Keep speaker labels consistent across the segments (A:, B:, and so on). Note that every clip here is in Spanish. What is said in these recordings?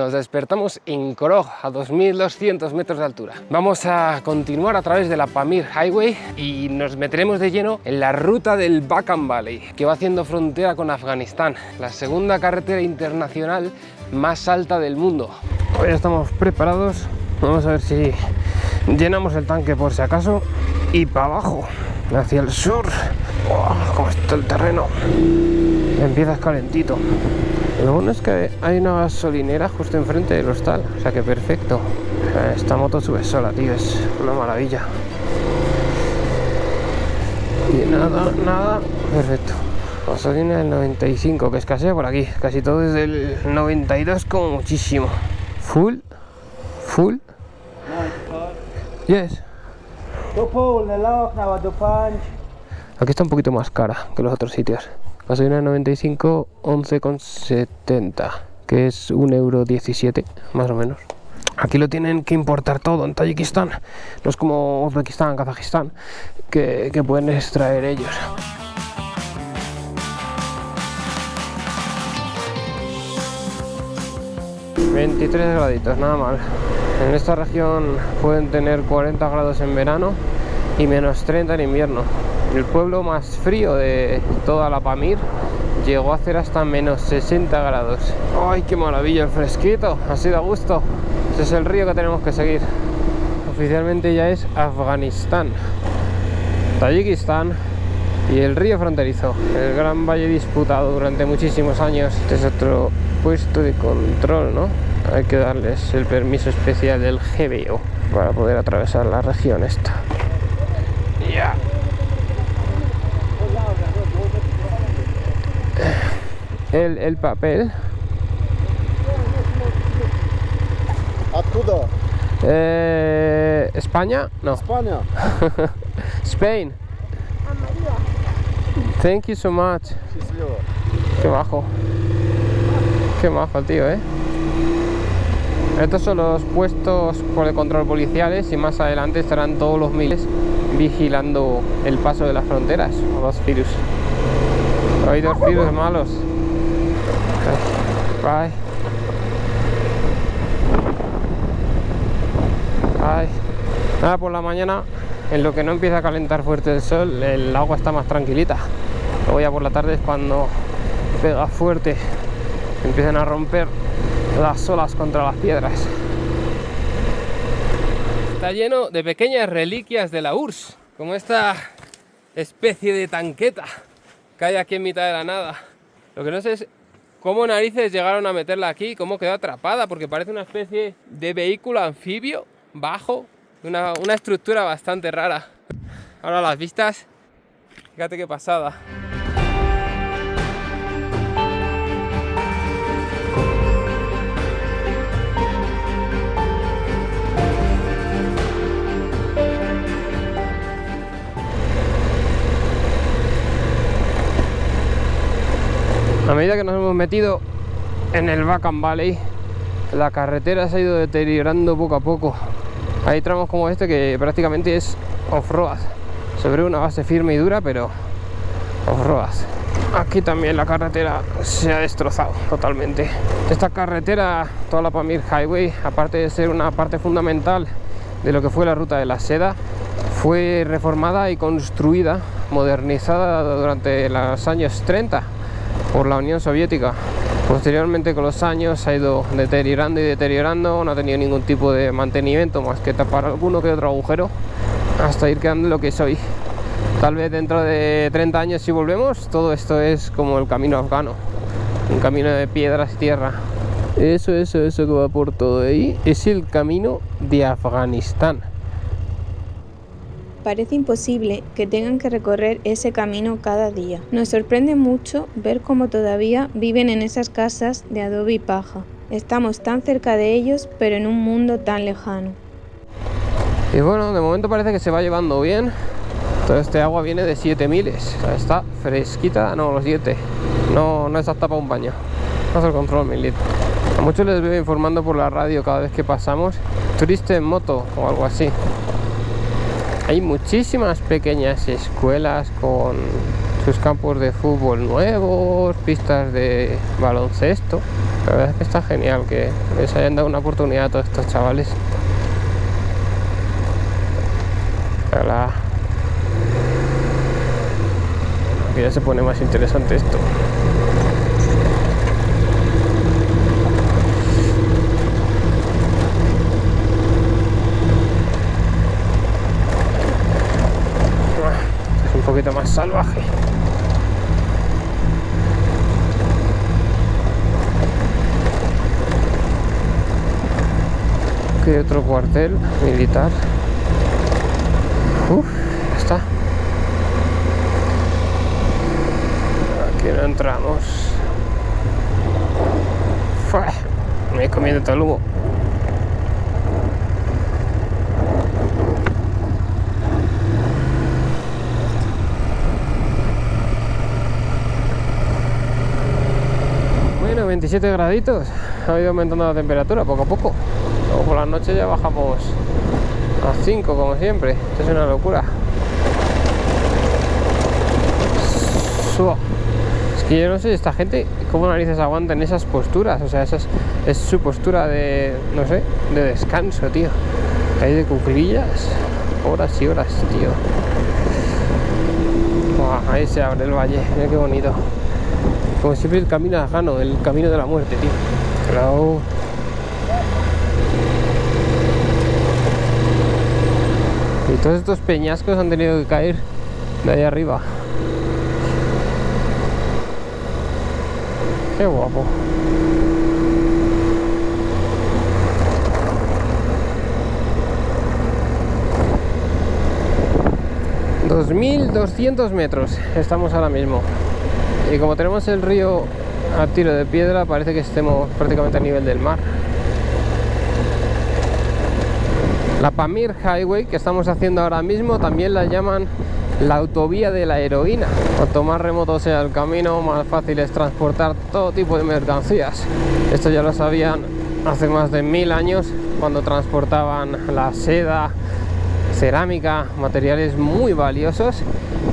A: Nos despertamos en Korog, a 2200 metros de altura. Vamos a continuar a través de la Pamir Highway y nos meteremos de lleno en la ruta del Bacan Valley, que va haciendo frontera con Afganistán, la segunda carretera internacional más alta del mundo. Hoy estamos preparados, vamos a ver si llenamos el tanque por si acaso y para abajo, hacia el sur. ¡Oh, cómo está el terreno! Empieza calentito. Lo bueno es que hay una gasolinera justo enfrente del hostal, o sea que perfecto. Esta moto sube sola, tío, es una maravilla. Y nada, perfecto. Gasolina del 95, que escasea por aquí, casi todo es del 92 como muchísimo. Full. Yes. Aquí está un poquito más cara que los otros sitios. Gasolina de 95, 11,70, que es 1,17 € más o menos. Aquí lo tienen que importar todo en Tayikistán. No es como Uzbekistán, Kazajistán, que pueden extraer ellos. ...23 graditos, nada mal. En esta región pueden tener 40 grados en verano y menos 30 en invierno. El pueblo más frío de toda la Pamir llegó a hacer hasta menos 60 grados. ¡Ay, qué maravilla! El fresquito, así da gusto. Ese es el río que tenemos que seguir. Oficialmente ya es Afganistán, Tayikistán y el río fronterizo, el gran valle disputado durante muchísimos años. Este es otro puesto de control, ¿no? Hay que darles el permiso especial del GBO para poder atravesar la región esta. Ya. El papel.
B: Откуда?
A: España? No.
B: España.
A: Spain. Thank you so much.
B: Счастливо.
A: Qué bajo. Qué majo el tío, ¿eh? Estos son los puestos por el control policiales y más adelante estarán todos los miles vigilando el paso de las fronteras. Los virus. Hay dos virus malos. Bye. Bye. Nada, por la mañana, en lo que no empieza a calentar fuerte el sol, el agua está más tranquilita. Luego ya por la tarde es cuando pega fuerte, empiezan a romper las olas contra las piedras. Está lleno de pequeñas reliquias de la URSS, como esta especie de tanqueta que hay aquí en mitad de la nada. Lo que no sé es cómo narices llegaron a meterla aquí, cómo quedó atrapada, porque parece una especie de vehículo anfibio bajo, una estructura bastante rara. Ahora las vistas, fíjate qué pasada. A medida que nos hemos metido en el Bacan Valley, la carretera se ha ido deteriorando poco a poco. Hay tramos como este que prácticamente es off-road, sobre una base firme y dura, pero off-road. Aquí también la carretera se ha destrozado totalmente. Esta carretera, toda la Pamir Highway, aparte de ser una parte fundamental de lo que fue la ruta de la seda, fue reformada y construida, modernizada durante los años 30 por la Unión Soviética. Posteriormente, con los años, se ha ido deteriorando y deteriorando, no ha tenido ningún tipo de mantenimiento más que tapar alguno que otro agujero hasta ir quedando lo que es hoy. Tal vez dentro de 30 años, si volvemos, todo esto es como el camino afgano, un camino de piedras y tierra. Eso que va por todo ahí es el camino de Afganistán.
C: Parece imposible que tengan que recorrer ese camino cada día. Nos sorprende mucho ver cómo todavía viven en esas casas de adobe y paja. Estamos tan cerca de ellos, pero en un mundo tan lejano.
A: Y bueno, de momento parece que se va llevando bien. Todo este agua viene de 7000, o sea, está fresquita, no, los 7. No es apta para un baño. Vamos al control, 1000 litros. A muchos les veo informando por la radio cada vez que pasamos. Turista en moto o algo así. Hay muchísimas pequeñas escuelas con sus campos de fútbol nuevos, pistas de baloncesto. La verdad es que está genial que les hayan dado una oportunidad a todos estos chavales. Hola. Aquí ya se pone más interesante esto. Es un poquito más salvaje. Aquí hay otro cuartel militar. Ya está. Aquí no entramos. ¡Fua! Me he comido todo el humo. Bueno, 27 graditos. Ha ido aumentando la temperatura poco a poco. Luego por la noche ya bajamos a 5 como siempre. Esto es una locura. Es que yo no sé, esta gente cómo narices aguantan esas posturas. O sea, es su postura de, no sé, de descanso, tío. Ahí de cuclillas, horas y horas, tío. Buah, ahí se abre el valle, mira qué bonito. Como siempre el camino afgano, el camino de la muerte, tío. Claro. Y todos estos peñascos han tenido que caer de ahí arriba. Qué guapo. $2.200 metros estamos ahora mismo. Y como tenemos el río a tiro de piedra, parece que estemos prácticamente a nivel del mar. La Pamir Highway que estamos haciendo ahora mismo también la llaman la autovía de la heroína. Cuanto más remoto sea el camino, más fácil es transportar todo tipo de mercancías. Esto ya lo sabían hace más de 1000 años, cuando transportaban la seda, cerámica, materiales muy valiosos.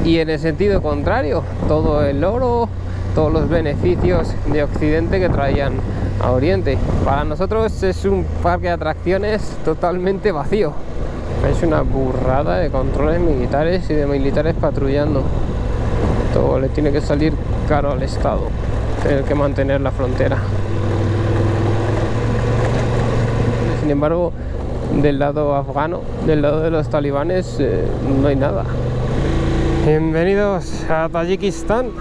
A: Y en el sentido contrario, todo el oro, todos los beneficios de Occidente que traían a Oriente. Para nosotros es un parque de atracciones totalmente vacío. Es una burrada de controles militares y de militares patrullando. Todo le tiene que salir caro al Estado, tener que mantener la frontera. Sin embargo, del lado afgano, del lado de los talibanes, no hay nada. Bienvenidos a Tayikistán.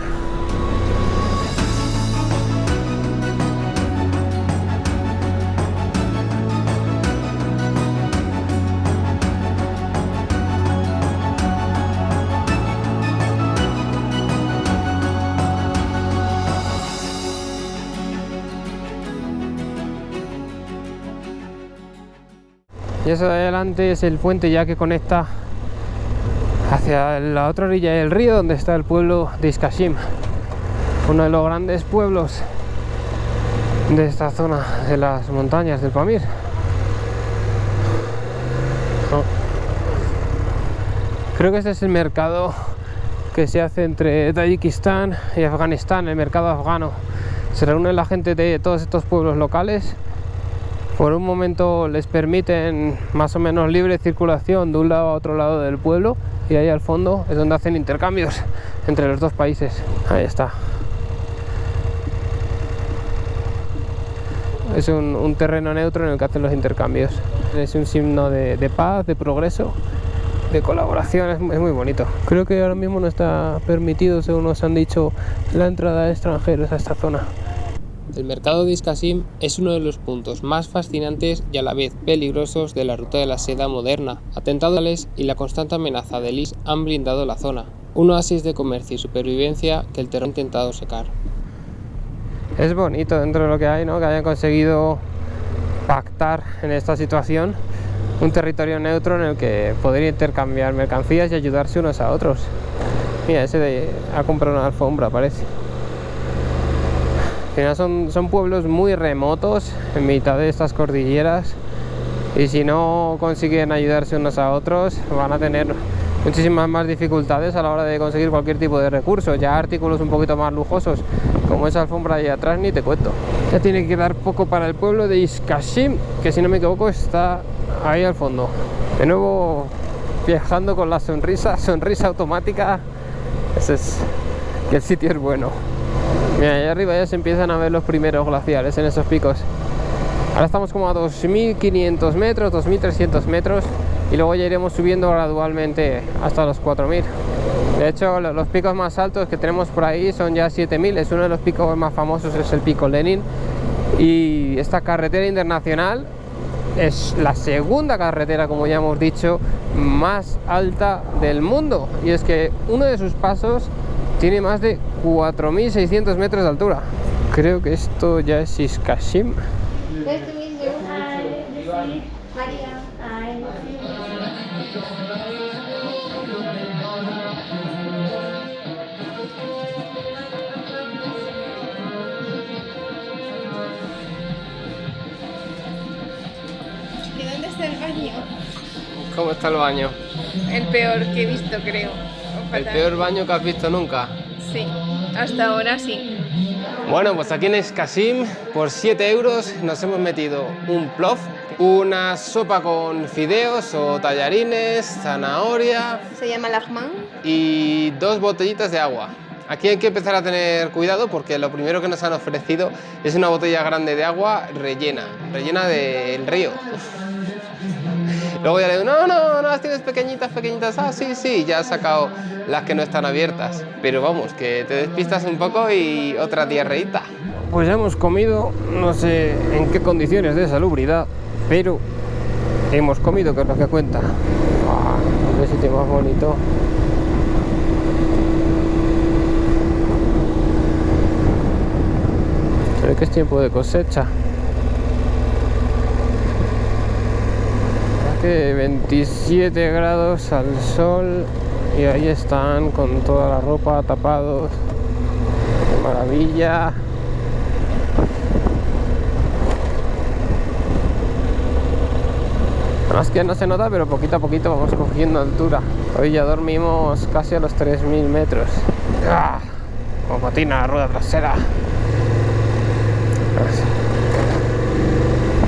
A: Y eso de adelante es el puente ya que conecta hacia la otra orilla del río, donde está el pueblo de Iskashim, uno de los grandes pueblos de esta zona de las montañas del Pamir. Creo que este es el mercado que se hace entre Tayikistán y Afganistán, el mercado afgano. Se reúne la gente de todos estos pueblos locales. Por un momento les permiten más o menos libre circulación de un lado a otro lado del pueblo, y ahí al fondo es donde hacen intercambios entre los dos países. Ahí está. Es un terreno neutro en el que hacen los intercambios. Es un signo de paz, de progreso, de colaboración. Es muy bonito. Creo que ahora mismo no está permitido, según nos han dicho, la entrada de extranjeros a esta zona. El mercado de Iskashim es uno de los puntos más fascinantes y a la vez peligrosos de la ruta de la seda moderna. Atentados y la constante amenaza del IS han blindado la zona, un oasis de comercio y supervivencia que el terror ha intentado secar. Es bonito dentro de lo que hay, ¿no? Que hayan conseguido pactar en esta situación un territorio neutro en el que poder intercambiar mercancías y ayudarse unos a otros. Mira, ese ha comprado una alfombra, parece. Al final son pueblos muy remotos en mitad de estas cordilleras, y si no consiguen ayudarse unos a otros van a tener muchísimas más dificultades a la hora de conseguir cualquier tipo de recurso. Ya artículos un poquito más lujosos como esa alfombra ahí atrás ni te cuento. Ya tiene que quedar poco para el pueblo de Iskashim, que si no me equivoco está ahí al fondo. De nuevo viajando con la sonrisa automática. Ese es que el sitio es bueno. Mira, allá arriba ya se empiezan a ver los primeros glaciares en esos picos. Ahora estamos como a 2.500 metros, 2.300 metros y luego ya iremos subiendo gradualmente hasta los 4.000. De hecho, los picos más altos que tenemos por ahí son ya 7.000. Es uno de los picos más famosos, es el pico Lenin. Y esta carretera internacional es la segunda carretera, como ya hemos dicho, más alta del mundo. Y es que uno de sus pasos tiene más de 4.600 metros de altura. Creo que esto ya es Iskashim.
C: ¿Y dónde está el baño?
A: ¿Cómo está el baño?
C: El peor que he visto, creo.
A: ¿El peor baño que has visto nunca?
C: Sí, hasta ahora sí.
A: Bueno, pues aquí en Iskashim, por 7 euros, nos hemos metido un plov, una sopa con fideos o tallarines, zanahoria...
C: Se llama lahman.
A: Y 2 botellitas de agua. Aquí hay que empezar a tener cuidado porque lo primero que nos han ofrecido es una botella grande de agua rellena del río. Luego ya le digo, no, las tienes pequeñitas, sí, ya has sacado las que no están abiertas. Pero vamos, que te despistas un poco y otra diarreíta. Pues ya hemos comido, no sé en qué condiciones de salubridad, pero hemos comido, que es lo que cuenta. Qué sitio más bonito. Se ve que es tiempo de cosecha. 27 grados al sol y ahí están con toda la ropa tapados. ¡Qué maravilla! Además que no se nota, pero poquito a poquito vamos cogiendo altura. Hoy ya dormimos casi a los 3.000 metros. ¡Ah! Como patina la rueda trasera.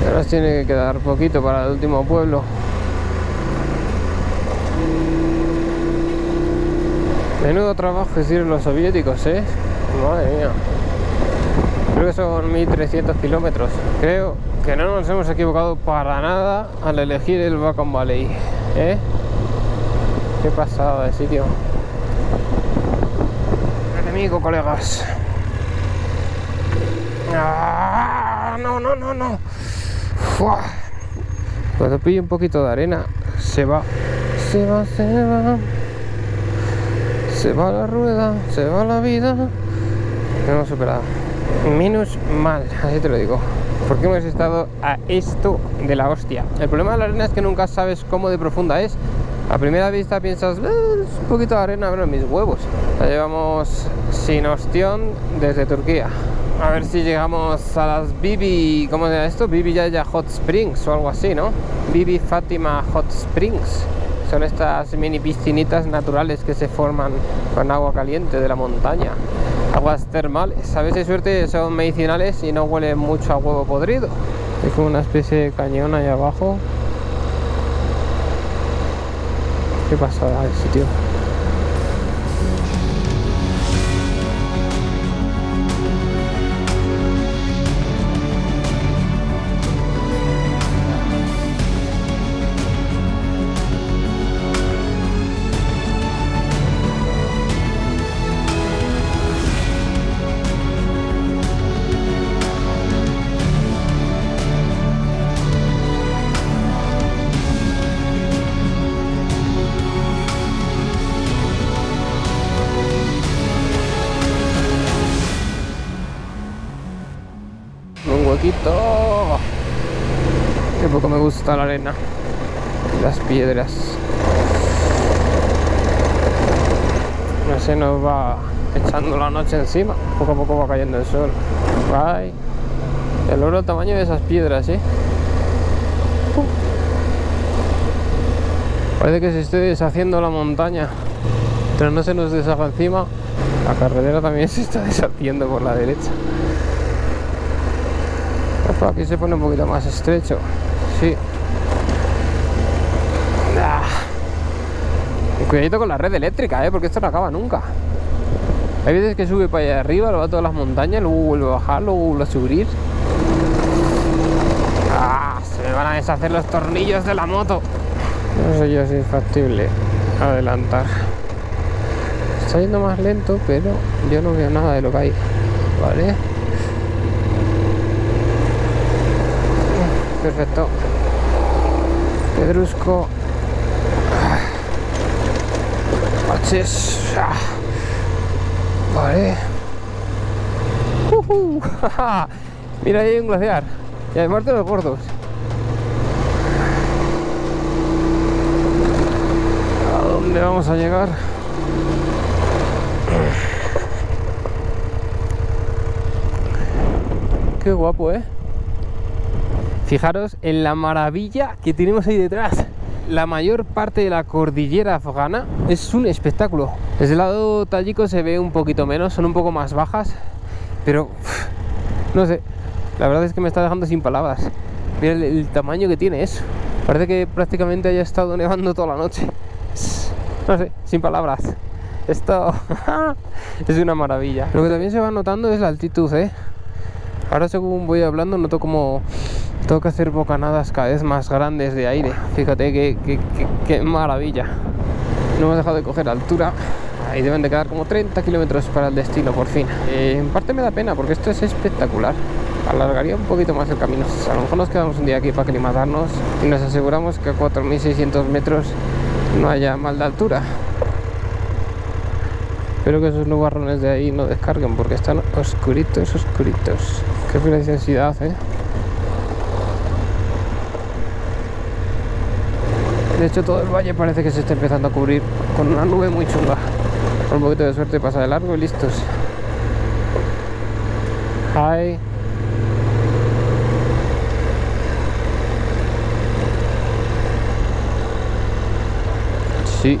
A: Ahora nos tiene que quedar poquito para el último pueblo. Menudo trabajo hicieron los soviéticos, ¿eh? Madre mía. Creo que son 1.300 kilómetros. Creo que no nos hemos equivocado para nada al elegir el Bacan Valley, ¿eh? Qué pasada de sitio. Enemigo, colegas. ¡Ah! No. ¡Fua! Cuando pille un poquito de arena, se va. Se va la rueda, se va la vida. Lo hemos superado. Menos mal, así te lo digo. Porque hemos estado a esto de la hostia. El problema de la arena es que nunca sabes cómo de profunda es. A primera vista piensas, es un poquito de arena, pero mis huevos. La llevamos sin ostión desde Turquía. A ver si llegamos a las Bibi, ¿cómo se llama esto? Bibi Yaya Hot Springs o algo así, ¿no? Bibi Fátima Hot Springs. Son estas mini piscinitas naturales que se forman con agua caliente de la montaña. Aguas termales. A veces suerte son medicinales y no huelen mucho a huevo podrido. Es como una especie de cañón ahí abajo. Qué pasada el sitio. Qué poco me gusta la arena y las piedras. No se nos va echando la noche encima. Poco a poco va cayendo el sol. Ay, el oro tamaño de esas piedras, ¿eh? Parece que se esté deshaciendo la montaña. Pero no se nos deshaga encima. La carretera también se está deshaciendo por la derecha. Aquí se pone un poquito más estrecho. Sí. Cuidadito con la red eléctrica, porque esto no acaba nunca. Hay veces que sube para allá arriba, lo va a todas las montañas, luego vuelve a bajar, luego vuelve a subir. Se me van a deshacer los tornillos de la moto. No sé yo si es factible adelantar. Está yendo más lento, pero yo no veo nada de lo que hay. Vale. Perfecto. Pedrusco. Baches. Vale. Mira, ahí hay un glaciar. Y además de los gordos. ¿A dónde vamos a llegar? Qué guapo, Fijaros en la maravilla que tenemos ahí detrás. La mayor parte de la cordillera afgana es un espectáculo. Desde el lado tayiko se ve un poquito menos, son un poco más bajas, pero no sé, la verdad es que me está dejando sin palabras. Mira el tamaño que tiene eso. Parece que prácticamente haya estado nevando toda la noche. No sé, sin palabras. Esto es una maravilla. Lo que también se va notando es la altitud, Ahora según voy hablando noto como tengo que hacer bocanadas cada vez más grandes de aire. Fíjate qué maravilla. No hemos dejado de coger altura. Ahí deben de quedar como 30 kilómetros para el destino por fin. En parte me da pena porque esto es espectacular. Alargaría un poquito más el camino. A lo mejor nos quedamos un día aquí para aclimatarnos y nos aseguramos que a 4.600 metros no haya mal de altura. Espero que esos nubarrones de ahí no descarguen porque están oscuritos. Qué preciosidad, De hecho todo el valle parece que se está empezando a cubrir con una nube muy chunga. Con un poquito de suerte pasa de largo y listos. Hi. Sí.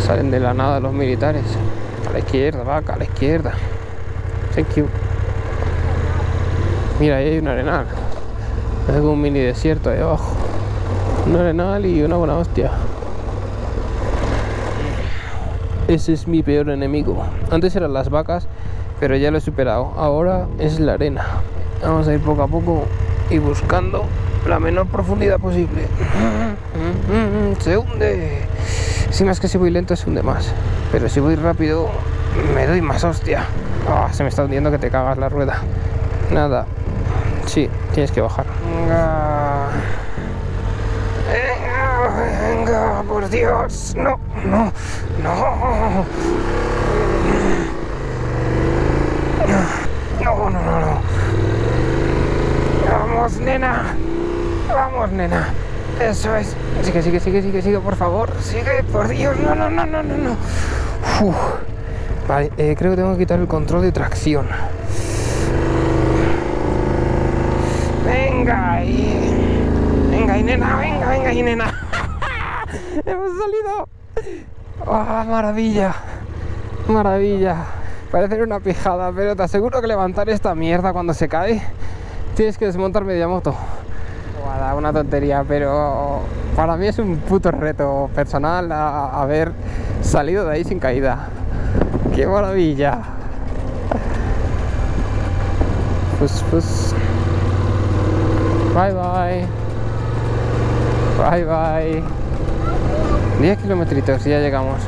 A: Salen de la nada los militares. A la izquierda, vaca, a la izquierda. Thank you. Mira, ahí hay un arenal. Es un mini desierto ahí abajo. Un arenal y una buena hostia. Ese es mi peor enemigo. Antes eran las vacas, pero ya lo he superado. Ahora es la arena. Vamos a ir poco a poco y buscando la menor profundidad posible. Se hunde. Si más que si voy lento se hunde más. Pero si voy rápido me doy más hostia. Se me está hundiendo que te cagas la rueda. Nada. Sí, tienes que bajar. Venga, por Dios. No. No. Vamos, nena. Eso es. Sigue, por favor. Sigue, por Dios. No. Vale, creo que tengo que quitar el control de tracción. Venga ahí, nena. Hemos salido. Maravilla. Parece una pijada, pero te aseguro que levantar esta mierda cuando se cae tienes que desmontar media moto. Una tontería, pero para mí es un puto reto personal haber salido de ahí sin caída. ¡Qué maravilla! Pues. Bye. 10 kilometritos y ya llegamos.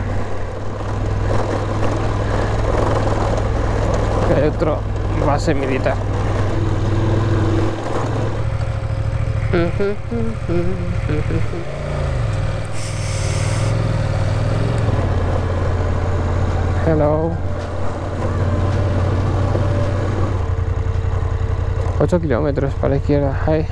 A: Hay otro base militar. Hello. 8 kilómetros para la izquierda. Hi.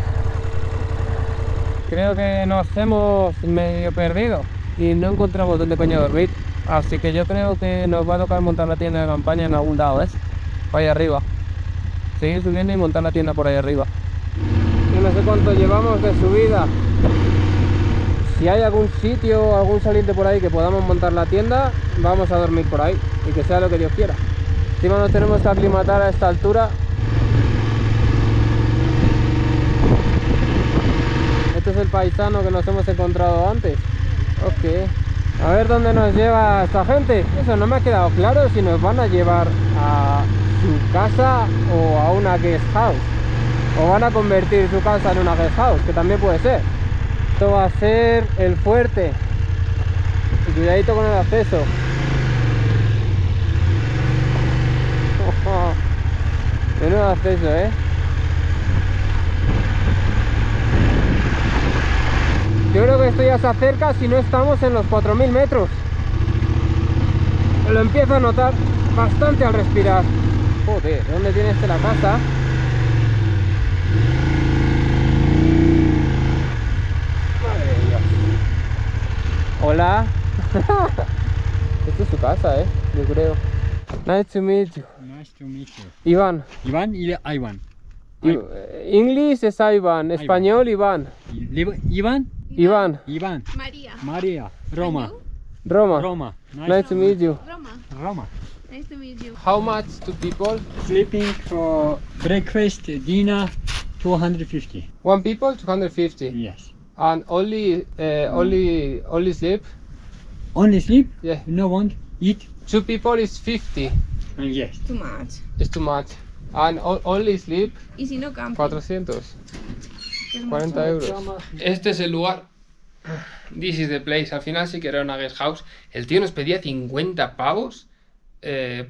A: Creo que nos hemos medio perdido y no encontramos dónde coño dormir. Así que yo creo que nos va a tocar montar la tienda de campaña en algún lado, por ahí arriba. Seguir subiendo y montar la tienda por ahí arriba. Yo no sé cuánto llevamos de subida. Si hay algún sitio, algún saliente por ahí que podamos montar la tienda, vamos a dormir por ahí y que sea lo que Dios quiera. Encima nos tenemos que aclimatar a esta altura. Este es el paisano que nos hemos encontrado antes. Ok. A ver dónde nos lleva esta gente. Eso no me ha quedado claro si nos van a llevar a su casa o a una guest house. O van a convertir su casa en una guest house, que también puede ser. Esto va a ser el fuerte. Y cuidadito con el acceso. Menudo acceso, Yo creo que esto ya se acerca si no estamos en los 4000 metros. Lo empiezo a notar bastante al respirar. Joder, ¿dónde tiene la casa? Madre de Dios. Hola. Esta es su casa, yo creo. Nice to meet you.
B: Nice to meet you.
A: Iván.
B: Iván y Ivan.
A: Inglés es Iván, español Iván.
B: Iván?
A: Iván.
B: Iván.
C: María.
B: María. Roma.
A: Roma.
B: Roma.
A: Nice to meet you.
C: Roma.
B: Roma.
C: Nice to meet you.
A: How much to people?
B: Sleeping for breakfast, dinner, 250.
A: One people, 250.
B: Yes.
A: And only sleep?
B: Only sleep?
A: Yeah.
B: No want eat?
A: Two people is 50.
B: Yes.
C: Too much.
A: It's too much. And only sleep,
C: Y si no camping.
A: 400. 40 euros. Este es el lugar. This is the place. Al final sí que era una guest house. El tío nos pedía 50 pavos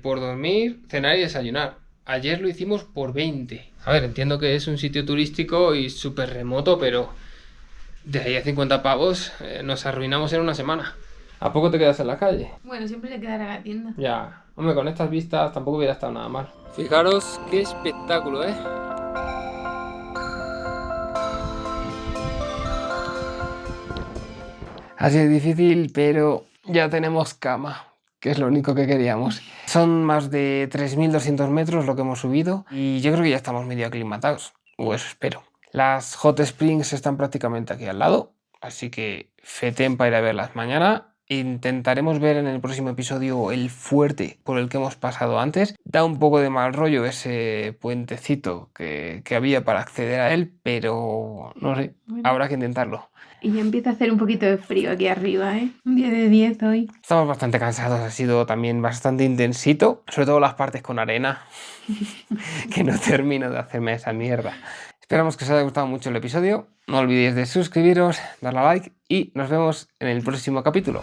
A: por dormir, cenar y desayunar. Ayer lo hicimos por 20. A ver, entiendo que es un sitio turístico y súper remoto, pero de ahí a 50 pavos nos arruinamos en una semana. ¿A poco te quedas en la calle?
C: Bueno, siempre se quedará la tienda.
A: Ya, hombre, con estas vistas tampoco hubiera estado nada mal. Fijaros qué espectáculo, Ha sido difícil, pero ya tenemos cama, que es lo único que queríamos. Son más de 3200 metros lo que hemos subido y yo creo que ya estamos medio aclimatados, o eso espero. Las hot springs están prácticamente aquí al lado, así que feten para ir a verlas mañana. Intentaremos ver en el próximo episodio el fuerte por el que hemos pasado antes. Da un poco de mal rollo ese puentecito que había para acceder a él, pero no sé, habrá que intentarlo.
C: Y ya empieza a hacer un poquito de frío aquí arriba, Un 10 de 10 hoy.
A: Estamos bastante cansados, ha sido también bastante intensito, sobre todo las partes con arena, que no termino de hacerme esa mierda. Esperamos que os haya gustado mucho el episodio, no olvidéis de suscribiros, darle a like y nos vemos en el próximo capítulo.